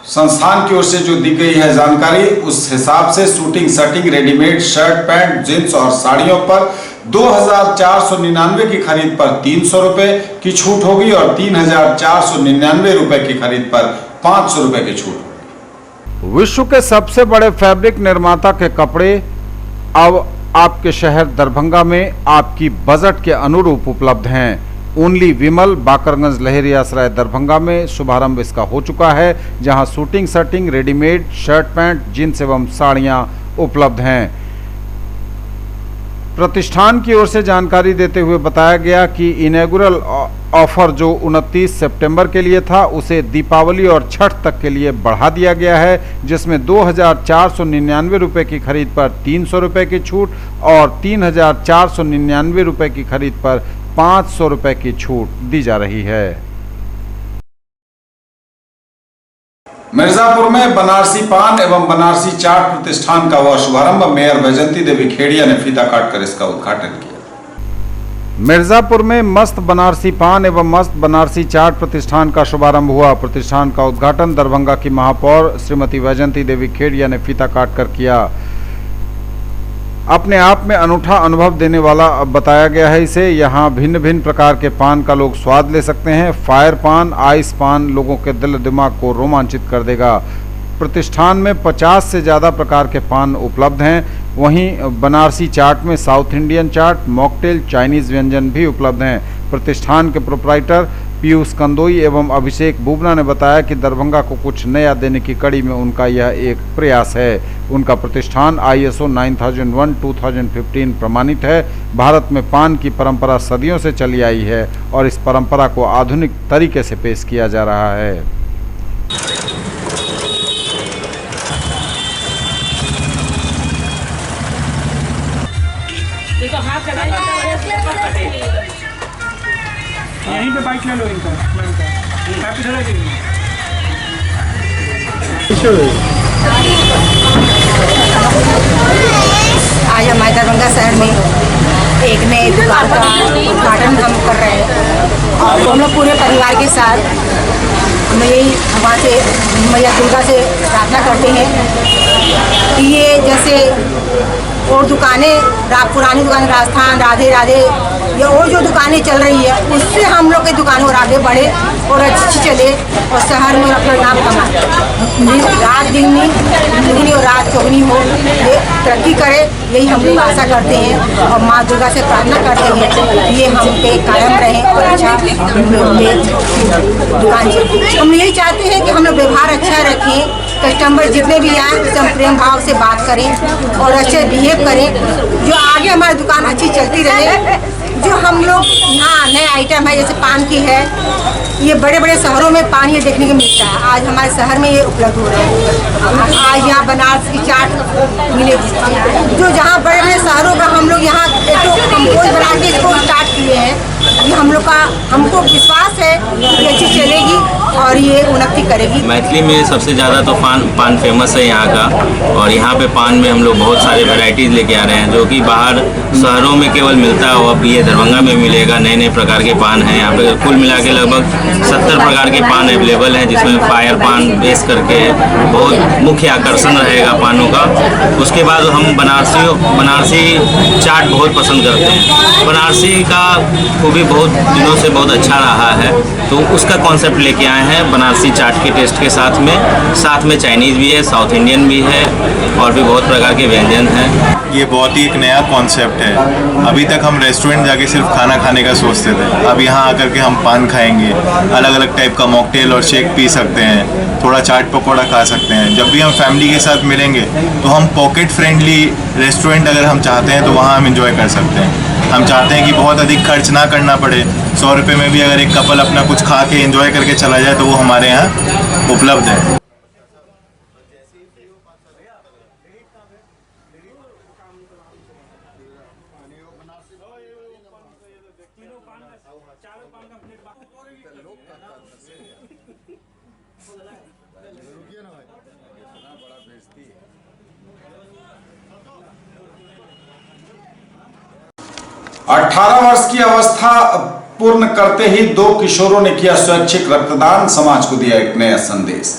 संस्थान की ओर से जो दी गई है जानकारी, उस हिसाब से shooting shirting readymade shirt pant jeans और साड़ियों पर 2,499 की खरीद पर 300 रुपए की छूट होगी और 3,499 रुपए की खरीद पर 500 रुपए की छूट। विश्व के सबसे बड़े फैब्रिक निर्माता के कपड़े अब आपके शहर दरभंगा में आपकी बजट के अनुरूप उपलब्ध हैं। ओनली विमल बाकरगंज लहेरियासराय दरभंगा में शुभारंभ इसका हो चुका है, जहां shooting shirting readymade shirt pant jeans एवं साड़ियां उपलब्ध हैं। प्रतिष्ठान की ओर से जानकारी देते हुए बताया गया कि इनॉग्रल ऑफर जो 29 सितंबर के लिए था उसे दीपावली और छठ तक के लिए बढ़ा दिया गया है, जिसमें 2,499 रुपए की खरीद पर 300 रुपए की छूट और 3,499 रुपए की खरीद पर 500 रुपए की छूट दी जा रही है। मिर्जापुर में बनारसी पान एवं बनारसी चाट प्रतिष्ठान का हुआ शुभारंभ। मेयर वैजंती देवी खेड़िया ने फीता काटकर इसका उद्घाटन किया। मिर्जापुर में मस्त बनारसी पान एवं मस्त बनारसी चाट प्रतिष्ठान का शुभारंभ हुआ। प्रतिष्ठान का उद्घाटन दरभंगा की महापौर श्रीमती वैजंती देवी खेड़िया ने फीता काटकर किया। अपने आप में अनूठा अनुभव देने वाला बताया गया है इसे। यहाँ भिन्न भिन्न प्रकार के पान का लोग स्वाद ले सकते हैं। फायर पान, आइस पान लोगों के दिल दिमाग को रोमांचित कर देगा। प्रतिष्ठान में 50 से ज़्यादा प्रकार के पान उपलब्ध हैं। वहीं बनारसी चाट में साउथ इंडियन चाट, मॉकटेल, चाइनीज़ व्यंजन भी उपलब्ध हैं। प्रतिष्ठान के प्रोप्राइटर पीयूष कंदोई एवं अभिषेक बुबना ने बताया कि दरभंगा को कुछ नया देने की कड़ी में उनका यह एक प्रयास है। उनका प्रतिष्ठान ISO 9001:2015 प्रमाणित है। भारत में पान की परंपरा सदियों से चली आई है और इस परंपरा को आधुनिक तरीके से पेश किया जा रहा है। यहीं पे बाइक ले लो इनका काफी जगह देंगे। आज हमारे दरभंगा शहर में एक नए दुकान का उद्घाटन हम कर रहे हैं और हम लोग पूरे परिवार के साथ हम यही भगवान से मैया दुर्गा से प्रार्थना करते हैं कि ये जैसे और दुकानें पुरानी दुकानें राजस्थान राधे राधे या और जो दुकानें चल रही है उससे हम लोग की दुकानें और आगे बढ़े और अच्छी चले और शहर में अपना नाम कमाए। रात दिन दुगनी और रात चौगनी हो, ये तरक्की करे, यही हम लोग आशा करते हैं और माँ दुर्गा से प्रार्थना करते हैं कि ये हम पे कायम रहें और अच्छा दुकान चले। हम यही चाहते हैं कि हम लोग व्यवहार अच्छा रखें, कस्टमर जितने भी आए उससे हम प्रेम भाव से बात करें और अच्छे बिहेव करें, जो आगे हमारी दुकान अच्छी चलती रहे। जो हम लोग यहाँ नए आइटम है जैसे पान की है, ये बड़े बड़े शहरों में पान ये देखने को मिलता है, आज हमारे शहर में ये उपलब्ध हो रहा है। आज यहाँ बनारस की चाट मिलेगी, जो जहाँ बड़े बड़े शहरों का हम लोग यहाँ एक तो कंपोज बना के इसको स्टार्ट किए हैं। ये हम लोग का हमको विश्वास है कि अच्छी चलेगी और ये उन्नति करेगी। मैथिली में सबसे ज़्यादा तो पान फेमस है यहाँ का, और यहाँ पे पान में हम लोग बहुत सारे वैरायटीज़ लेके आ रहे हैं जो कि बाहर शहरों में केवल मिलता है, अब ये दरभंगा में मिलेगा। नए नए प्रकार के पान हैं यहाँ पे, कुल मिला के लगभग 70 प्रकार के पान अवेलेबल हैं, जिसमें फायर पान बेस करके बहुत मुख्य आकर्षण रहेगा पानों का। उसके बाद हम बनारसी चाट बहुत पसंद करते हैं। बनारसी का खूबी बहुत दिनों से बहुत अच्छा रहा है, तो उसका कॉन्सेप्ट लेके आए हैं बनारसी चाट के टेस्ट के साथ में चाइनीज़ भी है, साउथ इंडियन भी है और भी बहुत प्रकार के व्यंजन हैं। ये बहुत ही एक नया कॉन्सेप्ट है। अभी तक हम रेस्टोरेंट जाके सिर्फ खाना खाने का सोचते थे, अब यहाँ आकर के हम पान खाएंगे, अलग अलग टाइप का मॉकटेल और शेक पी सकते हैं, थोड़ा चाट पकौड़ा खा सकते हैं। जब भी हम फैमिली के साथ मिलेंगे तो हम पॉकेट फ्रेंडली रेस्टोरेंट अगर हम चाहते हैं तो वहाँ हम इंजॉय कर सकते हैं। हम चाहते हैं कि बहुत अधिक खर्च ना करना पड़े, 100 रुपये में भी अगर एक कपल अपना कुछ खा के एंजॉय करके चला जाए तो वो हमारे यहाँ उपलब्ध है। 18 वर्ष की अवस्था पूर्ण करते ही 2 किशोरों ने किया स्वैच्छिक रक्तदान, समाज को दिया एक नया संदेश।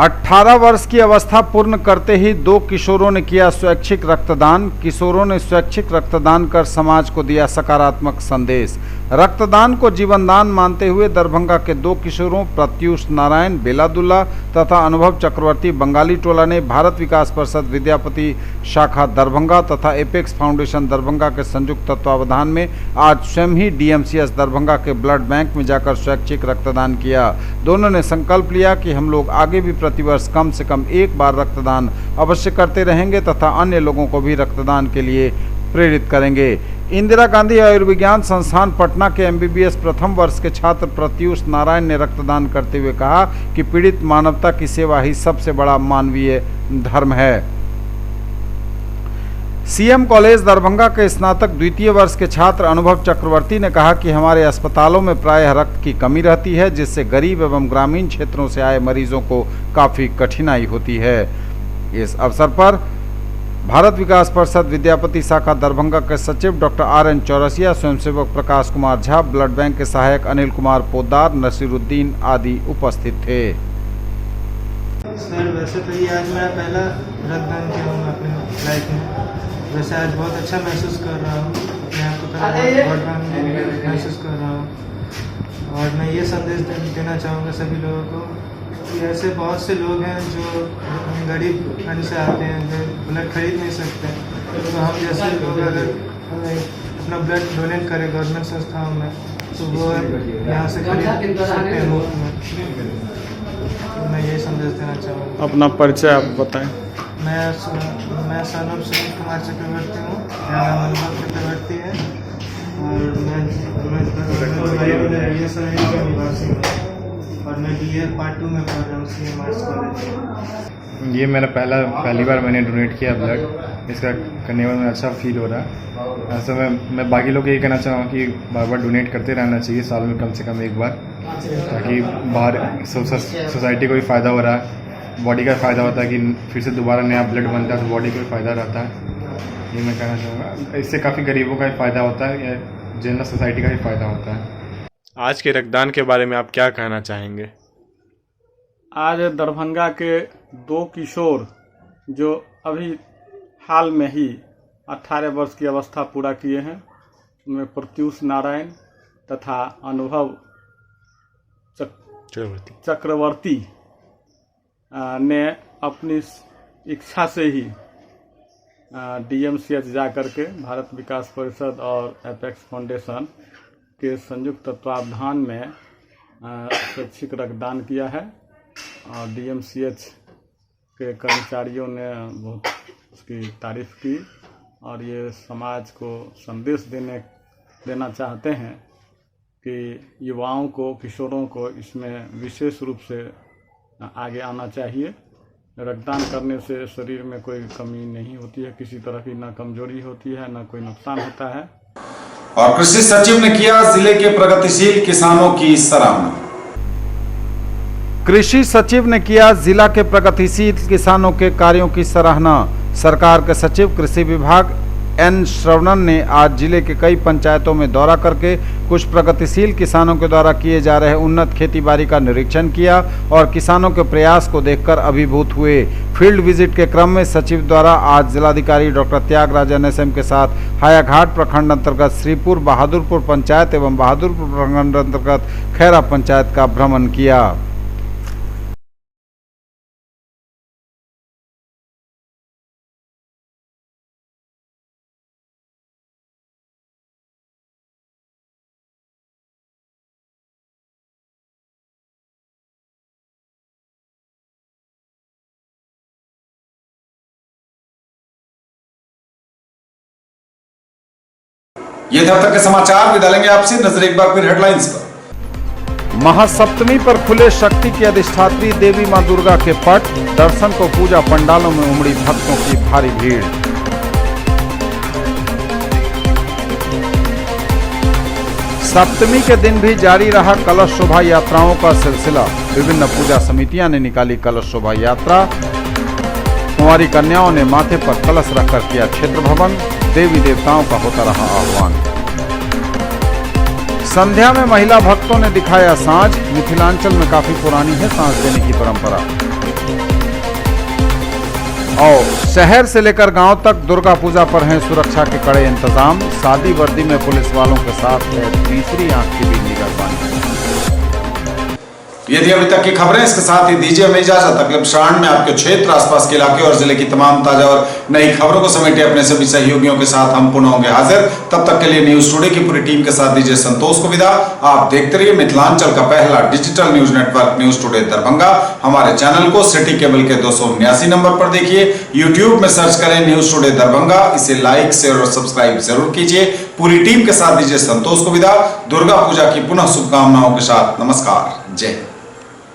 18 वर्ष की अवस्था पूर्ण करते ही 2 किशोरों ने किया स्वैच्छिक रक्तदान। किशोरों ने स्वैच्छिक रक्तदान कर समाज को दिया सकारात्मक संदेश। रक्तदान को जीवनदान मानते हुए दरभंगा के 2 किशोरों प्रत्युष नारायण बेलादुल्ला तथा अनुभव चक्रवर्ती बंगाली टोला ने भारत विकास परिषद विद्यापति शाखा दरभंगा तथा एपेक्स फाउंडेशन दरभंगा के संयुक्त तत्वावधान में आज स्वयं ही डीएमसीएच दरभंगा के ब्लड बैंक में जाकर स्वैच्छिक रक्तदान किया। दोनों ने संकल्प लिया कि हम लोग आगे भी प्रतिवर्ष कम से कम एक बार रक्तदान अवश्य करते रहेंगे तथा अन्य लोगों को भी रक्तदान के लिए प्रेरित करेंगे। इंदिरा गांधी आयुर्विज्ञान संस्थान पटना के एमबीबीएस प्रथम वर्ष के छात्र प्रत्युष नारायण ने रक्तदान करते हुए कहा कि पीड़ित मानवता की सेवा ही सबसे बड़ा मानवीय धर्म है। सीएम कॉलेज दरभंगा के स्नातक द्वितीय वर्ष के छात्र अनुभव चक्रवर्ती ने कहा कि हमारे अस्पतालों में प्रायः रक्त की कमी रहती है, जिससे गरीब एवं ग्रामीण क्षेत्रों से आए मरीजों को काफ़ी कठिनाई होती है। इस अवसर पर भारत विकास परिषद विद्यापति शाखा दरभंगा के सचिव डॉक्टर आर.एन. चौरसिया, स्वयंसेवक प्रकाश कुमार झा, ब्लड बैंक के सहायक अनिल कुमार पोद्दार, नसीरुद्दीन आदि उपस्थित थे। सर वैसे तो ये आज मेरा पहला रक्तदान किया हूँ अपने लाइफ में। वैसे आज बहुत अच्छा महसूस कर रहा हूँ, अपने आप को महसूस कर रहा हूँ। और मैं ये संदेश देना चाहूँगा सभी लोगों को कि ऐसे बहुत से लोग हैं जो गरीब घर से आते हैं, जो ब्लड खरीद नहीं सकते, तो हम जैसे लोग अगर अपना ब्लड डोनेट करें गवर्नमेंट संस्थाओं में तो वो यहाँ से खरीद सकते हैं मुफ्त में। तो मैं ये संदेश देना चाहूँगा। अपना परिचय आप बताएं। मैं सनम सुनील कुमार चक्रवर्ती हूँ, मेरा नाम अनुभव चक्रवर्ती है और मैं BA पार्ट 2 में पढ़ रहा हूँ CM आर्ट्स कॉलेज। ये मेरा पहली बार मैंने डोनेट किया ब्लड। इसका करने में मुझे अच्छा फील हो रहा है। ऐसा मैं बाकी लोग को यही कहना चाहूँगा कि बार बार डोनेट करते रहना चाहिए, साल में कम से कम एक बार, ताकि बाहर सोसाइटी को भी फ़ायदा हो रहा है, बॉडी का फ़ायदा होता है कि फिर से दोबारा नया ब्लड बनता है तो बॉडी को भी फ़ायदा रहता है। ये मैं कहना चाहूँगा। इससे काफ़ी गरीबों का भी फ़ायदा होता है, जनरल सोसाइटी का भी फ़ायदा होता है। आज के रक्तदान के बारे में आप क्या कहना चाहेंगे? आज दरभंगा के 2 किशोर जो अभी हाल में ही 18 वर्ष की अवस्था पूरा किए हैं, उनमें प्रत्युष नारायण तथा अनुभव चक्रवर्ती ने अपनी इच्छा से ही DMCH जा करके भारत विकास परिषद और एपेक्स फाउंडेशन के संयुक्त तत्वावधान में स्वैच्छिक रक्तदान किया है और DMCH के कर्मचारियों ने बहुत उसकी तारीफ की और ये समाज को संदेश देना चाहते हैं कि युवाओं को, किशोरों को इसमें विशेष रूप से आगे आना चाहिए। रक्तदान करने से शरीर में कोई कमी नहीं होती है, किसी तरह की ना कमजोरी होती है, ना कोई नुकसान होता है। और कृषि सचिव ने किया जिले के प्रगतिशील किसानों की सराहना। कृषि सचिव ने किया जिला के प्रगतिशील किसानों के कार्यों की सराहना। सरकार के सचिव कृषि विभाग N श्रवणन ने आज जिले के कई पंचायतों में दौरा करके कुछ प्रगतिशील किसानों के द्वारा किए जा रहे उन्नत खेतीबाड़ी का निरीक्षण किया और किसानों के प्रयास को देखकर अभिभूत हुए। फील्ड विजिट के क्रम में सचिव द्वारा आज जिलाधिकारी डॉक्टर त्यागराज NSM के साथ हायाघाट प्रखंड अंतर्गत श्रीपुर बहादुरपुर पंचायत एवं बहादुरपुर प्रखंड अंतर्गत खैरा पंचायत का भ्रमण किया। ये थे अब तक के समाचार। विदा लेंगे आपसे, नजर एक बार फिर हेडलाइंस पर। महासप्तमी पर खुले शक्ति की अधिष्ठात्री देवी मां दुर्गा के पट, दर्शन को पूजा पंडालों में उमड़ी भक्तों की भारी भीड़। सप्तमी के दिन भी जारी रहा कलश शोभा यात्राओं का सिलसिला। विभिन्न पूजा समितियां ने निकाली कलश शोभा यात्रा। कुंवारी कन्याओं ने माथे पर कलश रखकर किया क्षेत्र भवन। देवी देवताओं का होता रहा आह्वान। संध्या में महिला भक्तों ने दिखाया साँझ। मिथिलांचल में काफी पुरानी है साँझ देने की परंपरा। और शहर से लेकर गांव तक दुर्गा पूजा पर हैं सुरक्षा के कड़े इंतजाम। सादी वर्दी में पुलिस वालों के साथ है तीसरी आंख की भी निगरानी। ये थी अभी तक की खबरें। इसके साथ ही दीजिए हमें इजाजत। अगले क्षण में आपके क्षेत्र, आसपास के इलाके और जिले की तमाम ताजा और नई खबरों को समेटे अपने सभी सहयोगियों के साथ हम पुनः होंगे हाजिर। तब तक के लिए न्यूज टुडे की पूरी टीम के साथ दीजिए संतोष को विदा। आप देखते रहिए मिथिलांचल का पहला digital news network news today Darbhanga. हमारे चैनल को सिटी केबल के 279 नंबर पर देखिए। यूट्यूब में सर्च करें न्यूज टुडे दरभंगा। इसे लाइक, शेयर और सब्सक्राइब जरूर कीजिए। पूरी टीम के साथ दीजिए संतोष को विदा। दुर्गा पूजा की पुनः शुभकामनाओं के साथ नमस्कार। जय हिंद।